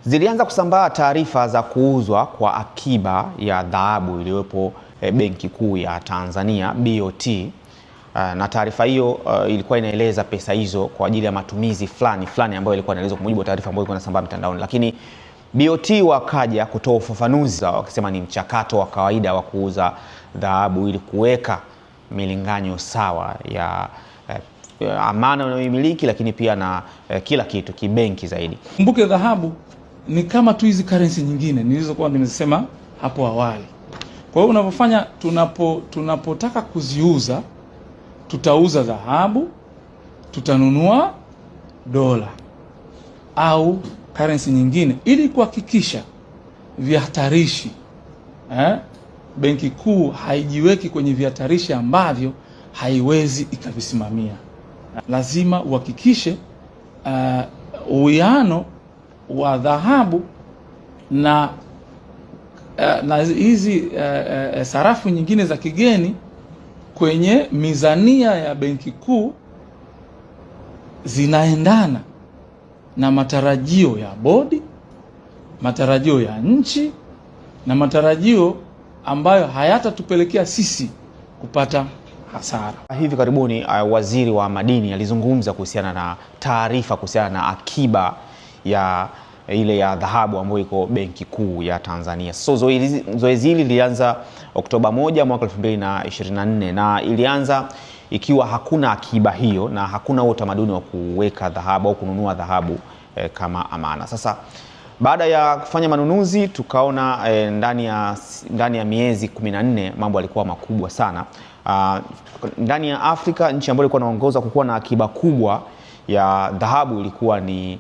Zilianza kusambaa taarifa za kuuzwa kwa akiba ya dhahabu iliyopo Benki Kuu ya Tanzania BOT, na taarifa hiyo ilikuwa inaeleza pesa hizo kwa ajili ya matumizi fulani ambayo ilikuwa inaelezwa kwa mujibu wa taarifa ambayo ilikuwa inasambaa mtandaoni. Lakini BOT wakaja kutoa ufafanuzi wakisema ni mchakato wa kawaida wa kuuza dhahabu ili kuweka milinganyo sawa ya amana unayoimiliki, lakini pia na kila kitu kibenki zaidi. Kumbuke dhahabu ni kama tu hizi currency nyingine nilizokuwa nimesema hapo awali. Kwa hiyo unapofanya tunapotaka kuziuza, tutauza dhahabu, tutanunua dola au currency nyingine ili kuhakikisha vihatarishi Benki Kuu haijiweki kwenye vihatarishi ambavyo haiwezi ikavisimamia. Lazima uhakikishe uwiano wa dhahabu na hizi sarafu nyingine za kigeni kwenye mizania ya Benki Kuu zinaendana na matarajio ya bodi, matarajio ya nchi na matarajio ambayo hayatatupelekea sisi kupata hasara. Hivi karibuni waziri wa madini alizungumza kuhusiana na taarifa kuhusiana na akiba ya ile ya dhahabu ambayo iko Benki Kuu ya Tanzania. So zoezi hili lilianza Oktoba 1 mwaka 2024 na ilianza ikiwa hakuna akiba hiyo na hakuna utamaduni wa kuweka dhahabu au kununua dhahabu kama amana. Sasa baada ya kufanya manunuzi tukaona ndani ya miezi 14 mambo yalikuwa makubwa sana. Ndani ya Afrika nchi ambayo ilikuwa inaongoza kukuwa na akiba kubwa ya dhahabu ilikuwa ni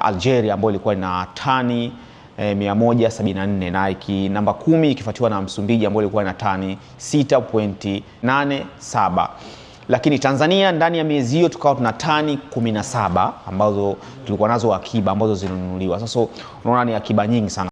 Algeria ambayo ilikuwa na tani 174 na namba 10 ikifuatiwa na Msumbiji ambayo ilikuwa na tani 6.87. Lakini Tanzania ndani ya miezi hiyo tukawa tuna tani 17 ambazo tulikuwa nazo akiba ambazo zilinunuliwa. Sasa unaona ni akiba nyingi sana.